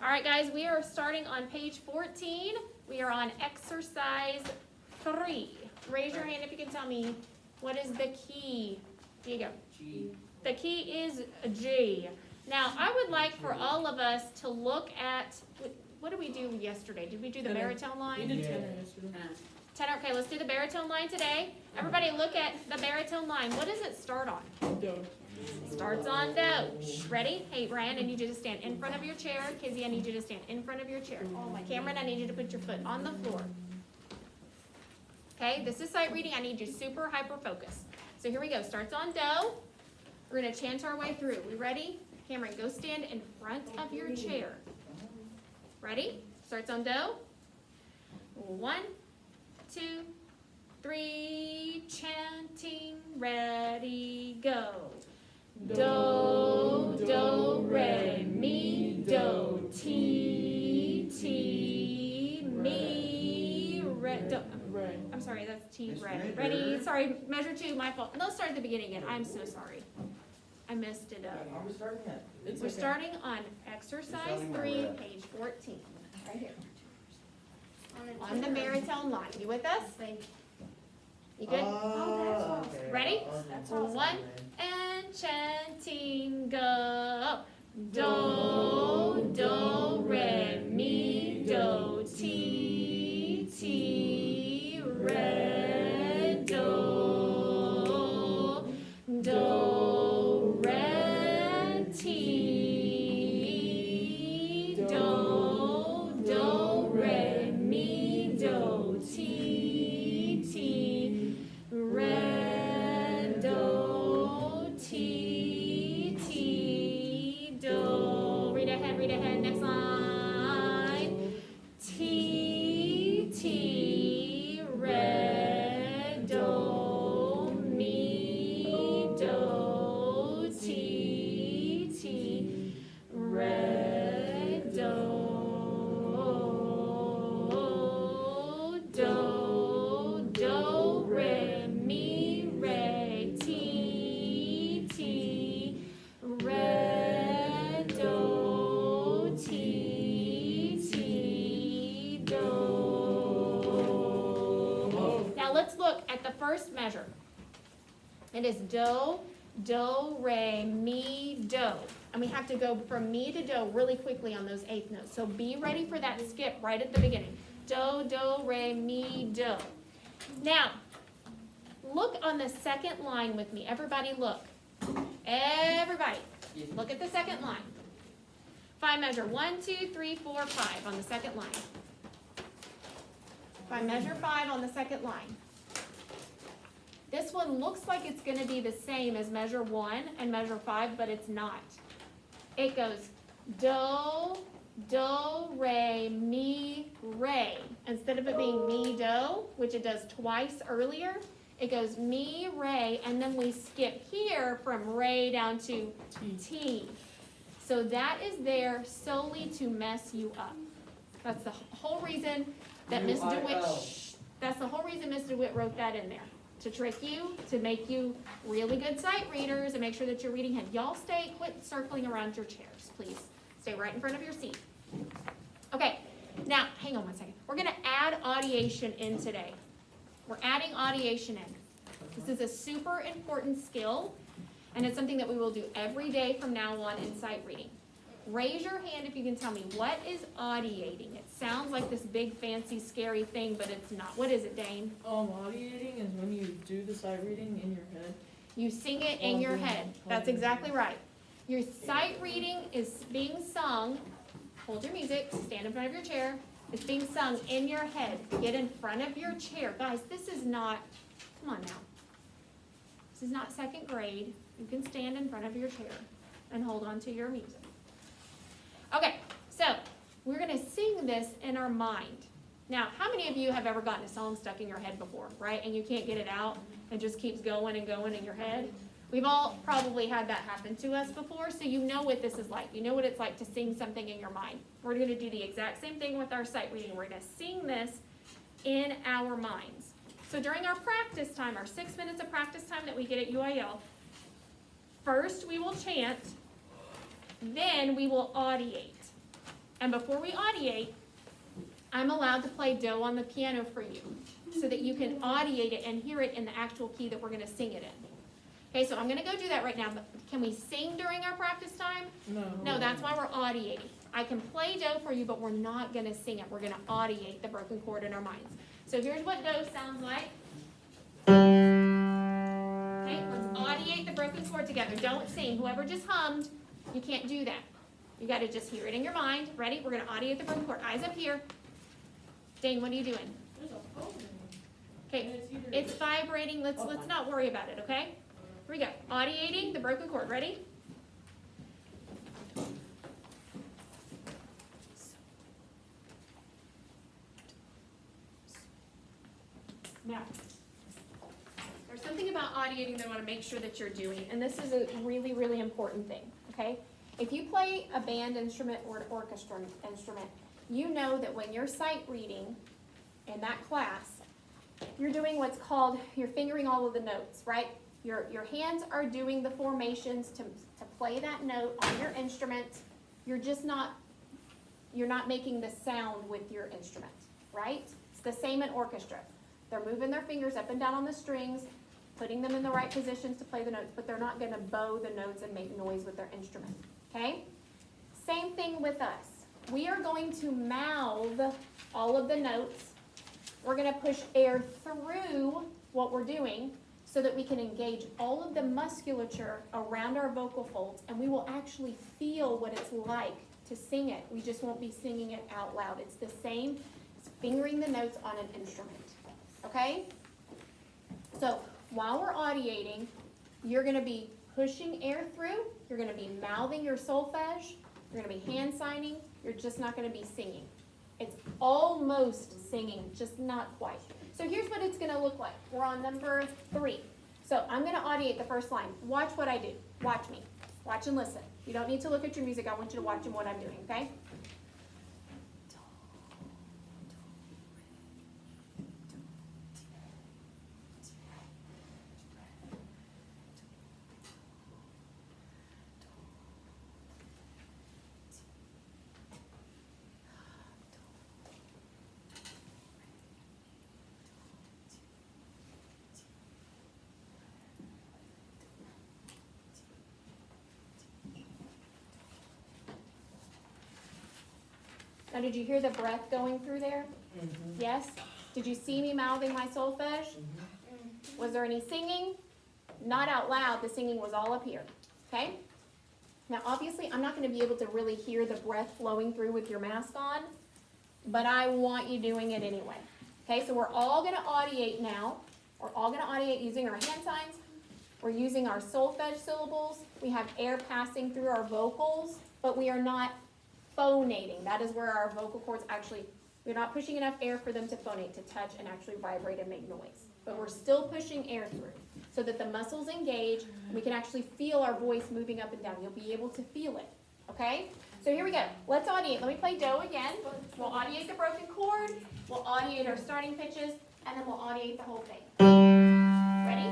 All right, guys, we are starting on page 14. We are on exercise 3. Raise your hand if you can tell me what is the key. Here you go. G. The key is G. Now, I would like for all of us to look at, what did we do yesterday? Did we do the baritone line? We did tenor yesterday. Tenor, okay, let's do the baritone line today. Everybody look at the baritone line. What does it start on? Do. Starts on do. Ready? Hey, Brian, I need you to stand in front of your chair. Kizzy, I need you to stand in front of your chair. Cameron, I need you to put your foot on the floor. Okay, this is sight reading. I need you super hyper focused. So here we go. Starts on do. We're going to chant our way through. We ready? Cameron, go stand in front of your chair. Ready? Starts on do. 1, 2, 3, chanting, ready, go. Do, do, re, mi, do, ti, ti, mi, re, do. I'm sorry, that's T, re. Ready? Sorry, measure 2, my fault. Let's start at the beginning again. I'm so sorry. I messed it up. Are we starting at? We're starting on exercise 3, page 14. Right here. On the baritone line. You with us? You good? Okay. Ready? That's 1 and chanting, go. Do, do, re, mi, do, ti, ti, re, do, do, re, ti, do, re, mi, do, ti, ti, re, do, ti, ti, do. Read ahead, next line. Ti, ti, re, do, mi, do, ti, ti, re, do, do, re, mi, re, ti, ti, re, do, ti, ti, do. Now let's look at the first measure. It is do, do, re, mi, do. And we have to go from mi to do really quickly on those eighth notes. So be ready for that skip right at the beginning. Do, do, re, mi, do. Now, look on the second line with me. Everybody look. Everybody, look at the second line. 5 measure 1, 2, 3, 4, 5 on the second line. 5 measure 5 on the second line. This one looks like it's going to be the same as measure 1 and measure 5, but it's not. It goes do, do, re, mi, re. Instead of it being mi, do, which it does twice earlier, it goes mi, re, and then we skip here from re down to ti. So that is there solely to mess you up. That's the whole reason that Miss DeWitt, that's the whole reason Miss DeWitt wrote that in there. To trick you, to make you really good sight readers, and make sure that you're reading ahead. Y'all quit circling around your chairs, please. Stay right in front of your seat. Okay, now, hang on one second. We're gonna add audiation in today. We're adding audiation in. This is a super important skill, and it's something that we will do every day from now on in sight reading. Raise your hand if you can tell me, what is audiating? It sounds like this big, fancy, scary thing, but it's not. What is it, Dane? Audiating is when you do the sight reading in your head. You sing it in your head. That's exactly right. Your sight reading is being sung. Hold your music, stand in front of your chair. It's being sung in your head. Get in front of your chair. Guys, this is not, come on now. This is not second grade. You can stand in front of your chair and hold on to your music. Okay, so we're going to sing this in our mind. Now, how many of you have ever gotten a song stuck in your head before, right? And you can't get it out. It just keeps going and going in your head. We've all probably had that happen to us before, so you know what this is like. You know what it's like to sing something in your mind. We're going to do the exact same thing with our sight reading. We're going to sing this in our minds. So during our practice time, our 6 minutes of practice time that we get at UIL, first we will chant, then we will audiate. And before we audiate, I'm allowed to play do on the piano for you so that you can audiate it and hear it in the actual key that we're gonna sing it in. Okay, so I'm gonna go do that right now, but can we sing during our practice time? No. No, that's why we're audiating. I can play do for you, but we're not gonna sing it. We're gonna audiate the broken chord in our minds. So here's what do sounds like. Okay, let's audiate the broken chord together. Don't sing. Whoever just hummed, you can't do that. You gotta just hear it in your mind. Ready? We're gonna audiate the broken chord. Eyes up here. Dane, what are you doing? There's a phone in Okay, there. And it's vibrating. Let's not worry about it, okay? Here we go. Audiating the broken chord. Ready? Now, there's something about audiating that I want to make sure that you're doing, and this is a really, really important thing, okay? If you play a band instrument or an orchestra instrument, you know that when you're sight reading in that class, you're doing what's called, you're fingering all of the notes, right? Your hands are doing the formations to play that note on your instrument. You're not making the sound with your instrument, right? It's the same in orchestra. They're moving their fingers up and down on the strings, putting them in the right positions to play the notes, but they're not gonna bow the notes and make noise with their instrument, okay? Same thing with us. We are going to mouth all of the notes. We're gonna push air through what we're doing so that we can engage all of the musculature around our vocal folds, and we will actually feel what it's like to sing it. We just won't be singing it out loud. It's the same as fingering the notes on an instrument, okay? So while we're audiating, you're gonna be pushing air through, you're gonna be mouthing your solfege, you're gonna be hand signing, you're just not gonna be singing. It's almost singing, just not quite. So here's what it's gonna look like. We're on number 3. So I'm gonna audiate the first line. Watch what I do. Watch me. Watch and listen. You don't need to look at your music. I want you to watch what I'm doing, okay? Now, did you hear the breath going through there? Mm-hmm. Yes? Did you see me mouthing my solfege? Was there any singing? Not out loud, the singing was all up here, okay? Now, obviously, I'm not gonna be able to really hear the breath flowing through with your mask on, but I want you doing it anyway. Okay, so we're all gonna audiate now. We're all gonna audiate using our hand signs. We're using our solfege syllables. We have air passing through our vocals, but we are not phonating. That is where our vocal cords actually, we're not pushing enough air for them to phonate, to touch and actually vibrate and make noise. But we're still pushing air through so that the muscles engage and we can actually feel our voice moving up and down. You'll be able to feel it, okay? So here we go. Let's audiate. Let me play do again. We'll audiate the broken chord, we'll audiate our starting pitches, and then we'll audiate the whole thing. Ready?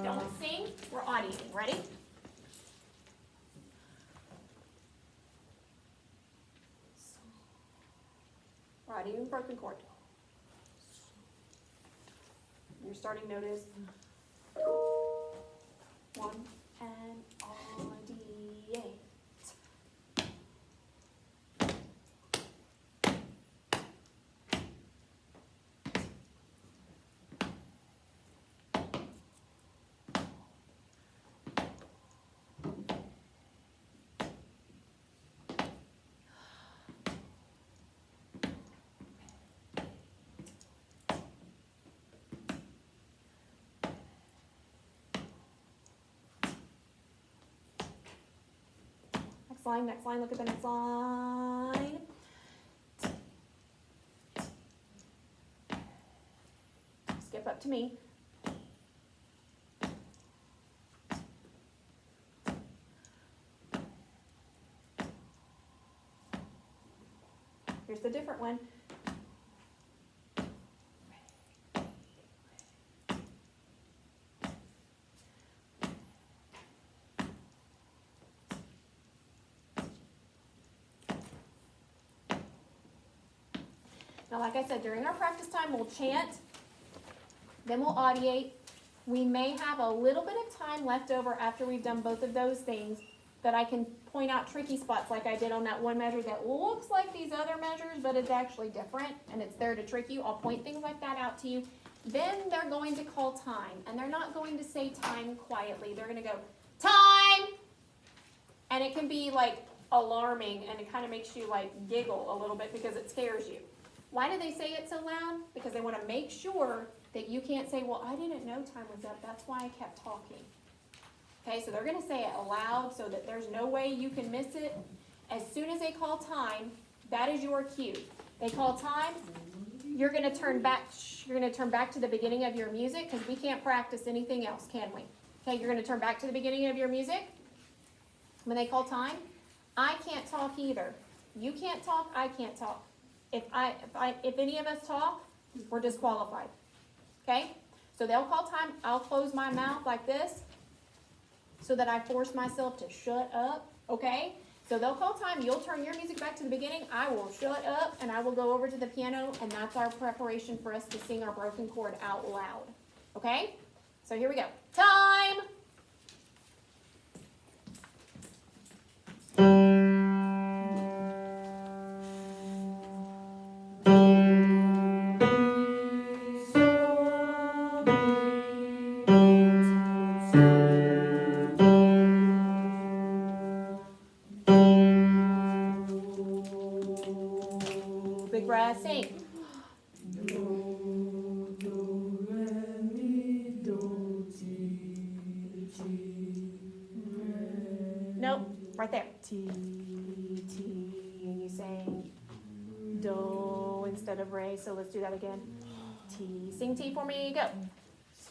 Don't sing, we're audiating. Ready? We're audiating broken chord. Your starting note is 1 and audiate. Next line, look at the next line. Skip up to me. Here's the different one. Now, like I said, during our practice time, we'll chant, then we'll audiate. We may have a little bit of time left over after we've done both of those things that I can point out tricky spots like I did on that one measure that looks like these other measures, but it's actually different and it's there to trick you. I'll point things like that out to you. Then they're going to call time, and they're not going to say time quietly. They're going to go, time! And it can be like alarming, and it kind of makes you like giggle a little bit because it scares you. Why do they say it so loud? Because they want to make sure that you can't say, well, I didn't know time was up. That's why I kept talking. Okay, so they're going to say it aloud so that there's no way you can miss it. As soon as they call time, that is your cue. They call time, you're going to turn back. You're going to turn back to the beginning of your music because we can't practice anything else, can we? Okay, you're going to turn back to the beginning of your music. When they call time, I can't talk either. You can't talk, I can't talk. If any of us talk, we're disqualified. Okay? So they'll call time, I'll close my mouth like this so that I force myself to shut up. Okay? So they'll call time, you'll turn your music back to the beginning, I will shut up and I will go over to the piano, and that's our preparation for us to sing our broken chord out loud. Okay? So here we go. Time! Big breath, sing. Nope, right there. T, and you sing do instead of re, so let's do that again. T, sing T for me, go.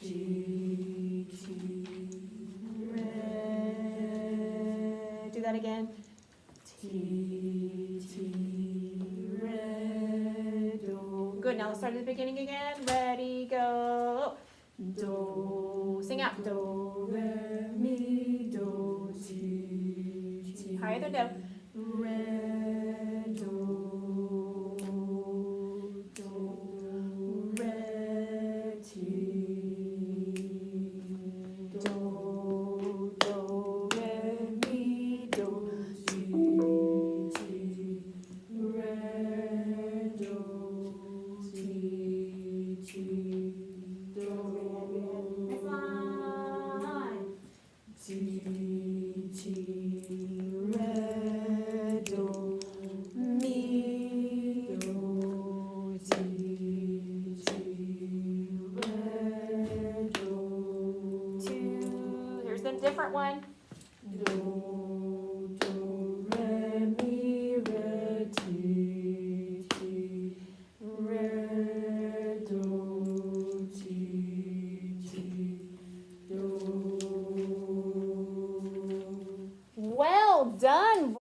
T, re, do that again. T, re, do. Good, now let's start at the beginning again. Ready, go. Do, sing out. Do, re, mi, do, ti. Higher than do. Re, do, re, ti. Do, re, mi, do, ti. Re, do, ti. Next line. Ti, re, do, mi, do, ti, re, do. Two. Here's the different one. Do,